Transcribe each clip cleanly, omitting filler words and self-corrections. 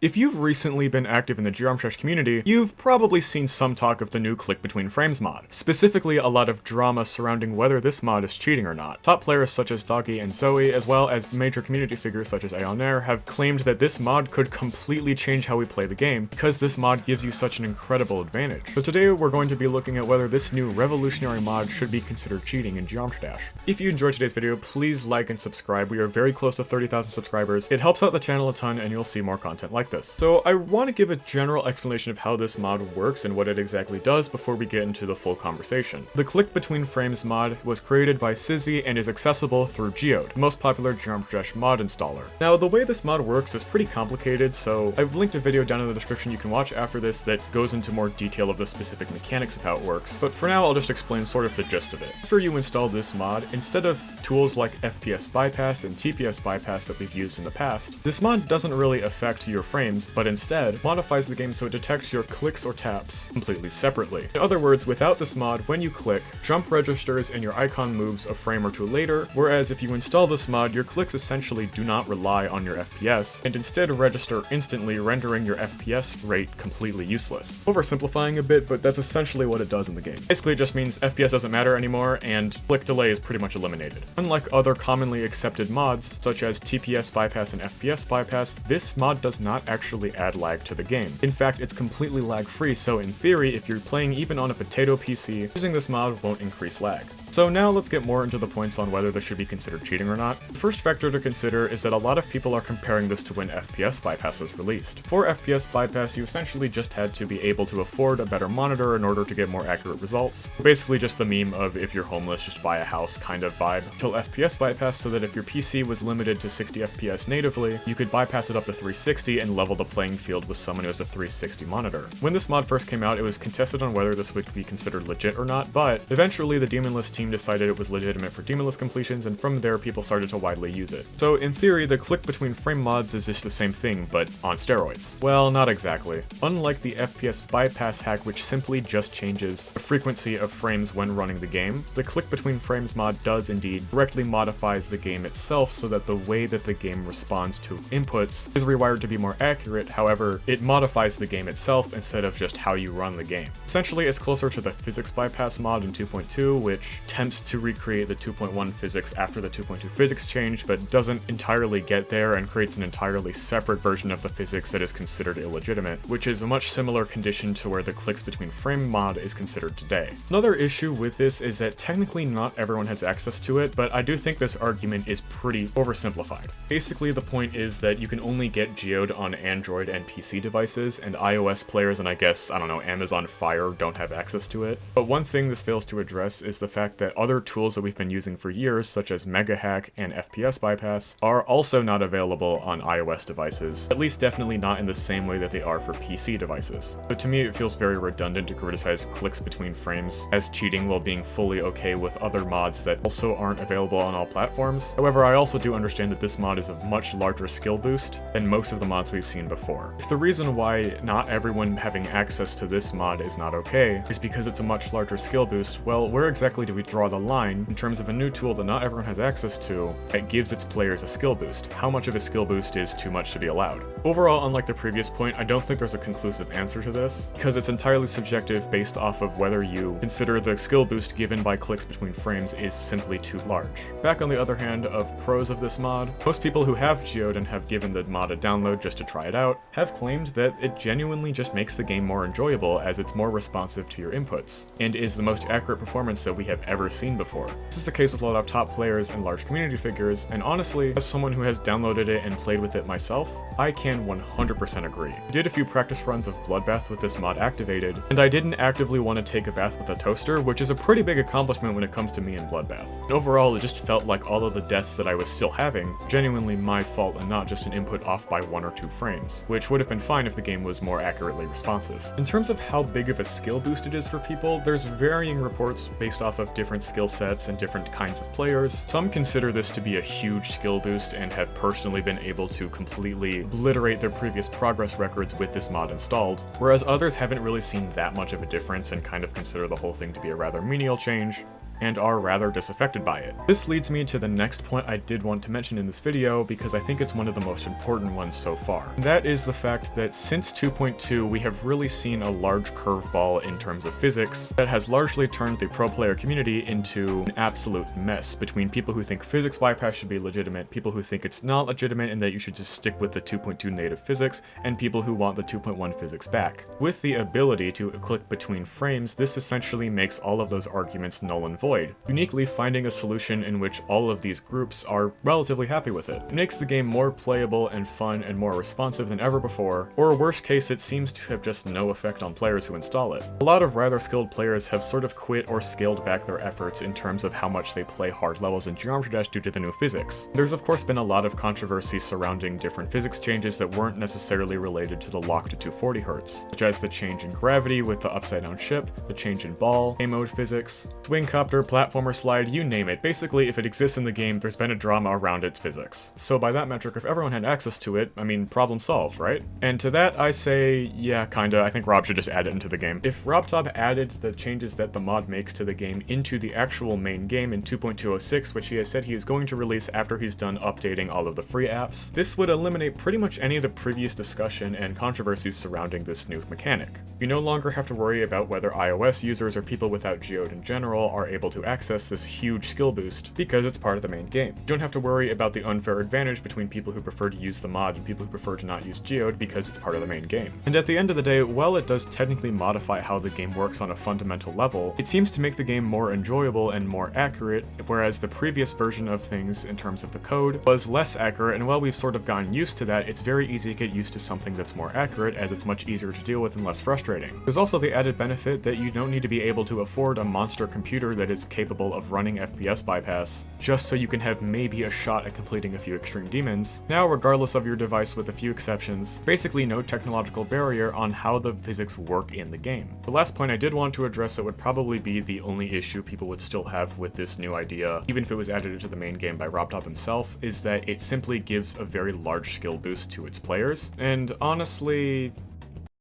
If you've recently been active in the Geode community, you've probably seen some talk of the new Click Between Frames mod, specifically a lot of drama surrounding whether this mod is cheating or not. Top players such as Doggy and Zoe, as well as major community figures such as Aonair, have claimed that this mod could completely change how we play the game, because this mod gives you such an incredible advantage. So today we're going to be looking at whether this new revolutionary mod should be considered cheating in Geode. If you enjoyed today's video, please like and subscribe. We are very close to 30,000 subscribers. It helps out the channel a ton and you'll see more content like this. So I want to give a general explanation of how this mod works and what it exactly does before we get into the full conversation. The Click Between Frames mod was created by Sizzy and is accessible through Geode, the most popular Geode mod installer. Now, the way this mod works is pretty complicated, so I've linked a video down in the description you can watch after this that goes into more detail of the specific mechanics of how it works, but for now I'll just explain sort of the gist of it. After you install this mod, instead of tools like FPS bypass and TPS bypass that we've used in the past, this mod doesn't really affect your frames, but instead modifies the game so it detects your clicks or taps completely separately. In other words, without this mod, when you click, jump registers and your icon moves a frame or two later, whereas if you install this mod, your clicks essentially do not rely on your FPS, and instead register instantly, rendering your FPS rate completely useless. Oversimplifying a bit, but that's essentially what it does in the game. Basically, it just means FPS doesn't matter anymore, and click delay is pretty much eliminated. Unlike other commonly accepted mods, such as TPS bypass and FPS bypass, this mod does not actually add lag to the game. In fact, it's completely lag-free, so in theory, if you're playing even on a potato PC, using this mod won't increase lag. So now let's get more into the points on whether this should be considered cheating or not. The first factor to consider is that a lot of people are comparing this to when FPS bypass was released. For FPS bypass, you essentially just had to be able to afford a better monitor in order to get more accurate results. Basically just the meme of if you're homeless, just buy a house kind of vibe. Till FPS bypass, so that if your PC was limited to 60 FPS natively, you could bypass it up to 360 and level the playing field with someone who has a 360 monitor. When this mod first came out, it was contested on whether this would be considered legit or not, but eventually the demonlist team decided it was legitimate for demonlist completions, and from there people started to widely use it. So in theory, the Click Between Frame mods is just the same thing, but on steroids. Well, not exactly. Unlike the FPS bypass hack, which simply just changes the frequency of frames when running the game, the Click Between Frames mod does indeed directly modifies the game itself so that the way that the game responds to inputs is rewired to be more accurate. However, it modifies the game itself instead of just how you run the game. Essentially, it's closer to the physics bypass mod in 2.2, which attempts to recreate the 2.1 physics after the 2.2 physics change, but doesn't entirely get there and creates an entirely separate version of the physics that is considered illegitimate, which is a much similar condition to where the Clicks Between Frame mod is considered today. Another issue with this is that technically not everyone has access to it, but I do think this argument is pretty oversimplified. Basically, the point is that you can only get Geode on Android and PC devices, and iOS players and I guess, I don't know, Amazon Fire don't have access to it. But one thing this fails to address is the fact that other tools that we've been using for years, such as Mega Hack and FPS bypass, are also not available on iOS devices, at least definitely not in the same way that they are for PC devices. But to me, it feels very redundant to criticize Clicks Between Frames as cheating while being fully okay with other mods that also aren't available on all platforms. However, I also do understand that this mod is a much larger skill boost than most of the mods we've seen before. If the reason why not everyone having access to this mod is not okay is because it's a much larger skill boost, well, where exactly do we draw the line in terms of a new tool that not everyone has access to that gives its players a skill boost? How much of a skill boost is too much to be allowed? Overall, unlike the previous point, I don't think there's a conclusive answer to this, because it's entirely subjective based off of whether you consider the skill boost given by Clicks Between Frames is simply too large. Back on the other hand of pros of this mod, most people who have Geode and have given the mod a download just to try it out have claimed that it genuinely just makes the game more enjoyable as it's more responsive to your inputs, and is the most accurate performance that we have ever seen before. This is the case with a lot of top players and large community figures, and honestly, as someone who has downloaded it and played with it myself, I can 100% agree. I did a few practice runs of Bloodbath with this mod activated, and I didn't actively want to take a bath with a toaster, which is a pretty big accomplishment when it comes to me in Bloodbath. And overall, it just felt like all of the deaths that I was still having, genuinely my fault and not just an input off by 1 or 2 frames, which would have been fine if the game was more accurately responsive. In terms of how big of a skill boost it is for people, there's varying reports based off of different skill sets and different kinds of players. Some consider this to be a huge skill boost and have personally been able to completely obliterate their previous progress records with this mod installed, whereas others haven't really seen that much of a difference and kind of consider the whole thing to be a rather menial change. and are rather disaffected by it. This leads me to the next point I did want to mention in this video because I think it's one of the most important ones so far. And that is the fact that since 2.2 we have really seen a large curveball in terms of physics that has largely turned the pro player community into an absolute mess between people who think physics bypass should be legitimate, people who think it's not legitimate and that you should just stick with the 2.2 native physics, and people who want the 2.1 physics back. With the ability to click between frames, this essentially makes all of those arguments null and void, uniquely finding a solution in which all of these groups are relatively happy with it. It makes the game more playable and fun and more responsive than ever before, or worst case it seems to have just no effect on players who install it. A lot of rather skilled players have sort of quit or scaled back their efforts in terms of how much they play hard levels in Geometry Dash due to the new physics. There's of course been a lot of controversy surrounding different physics changes that weren't necessarily related to the lock to 240 Hz, such as the change in gravity with the upside down ship, the change in ball, A-mode physics, swing copter, platformer slide, you name it. Basically, if it exists in the game, there's been a drama around its physics. So by that metric, if everyone had access to it, I mean, problem solved, right? And to that I say, yeah, kinda, I think Rob should just add it into the game. If robtop added the changes that the mod makes to the game into the actual main game in 2.206, which he has said he is going to release after he's done updating all of the free apps, this would eliminate pretty much any of the previous discussion and controversies surrounding this new mechanic. You no longer have to worry about whether iOS users or people without Geode in general are able to access this huge skill boost, because it's part of the main game. You don't have to worry about the unfair advantage between people who prefer to use the mod and people who prefer to not use Geode because it's part of the main game. And at the end of the day, while it does technically modify how the game works on a fundamental level, it seems to make the game more enjoyable and more accurate, whereas the previous version of things in terms of the code was less accurate, and while we've sort of gotten used to that, it's very easy to get used to something that's more accurate as it's much easier to deal with and less frustrating. There's also the added benefit that you don't need to be able to afford a monster computer that is capable of running FPS bypass just so you can have maybe a shot at completing a few extreme demons. Now, regardless of your device with a few exceptions, basically no technological barrier on how the physics work in the game. The last point I did want to address that would probably be the only issue people would still have with this new idea, even if it was added into the main game by robtop himself, is that it simply gives a very large skill boost to its players. And honestly,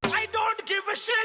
I don't give a shit!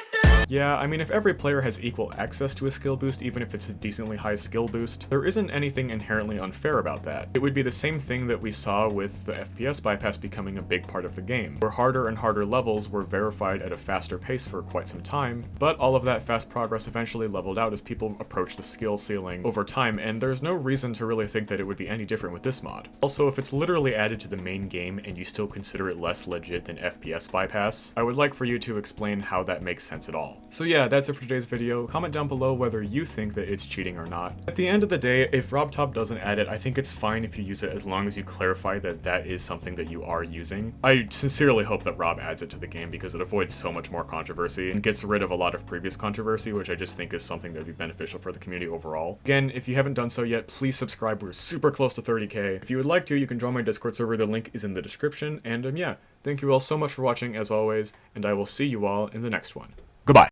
Yeah, I mean, if every player has equal access to a skill boost, even if it's a decently high skill boost, there isn't anything inherently unfair about that. It would be the same thing that we saw with the FPS bypass becoming a big part of the game, where harder and harder levels were verified at a faster pace for quite some time, but all of that fast progress eventually leveled out as people approached the skill ceiling over time, and there's no reason to really think that it would be any different with this mod. Also, if it's literally added to the main game and you still consider it less legit than FPS bypass, I would like for you to explain how that makes sense at all. So yeah, that's it for today's video. Comment down below whether you think that it's cheating or not. At the end of the day, if robtop doesn't add it, I think it's fine if you use it as long as you clarify that that is something that you are using. I sincerely hope that Rob adds it to the game because it avoids so much more controversy and gets rid of a lot of previous controversy, which I just think is something that would be beneficial for the community overall. Again, if you haven't done so yet, please subscribe. We're super close to 30k. If you would like to, you can join my Discord server. The link is in the description. And yeah, thank you all so much for watching as always, and I will see you all in the next one.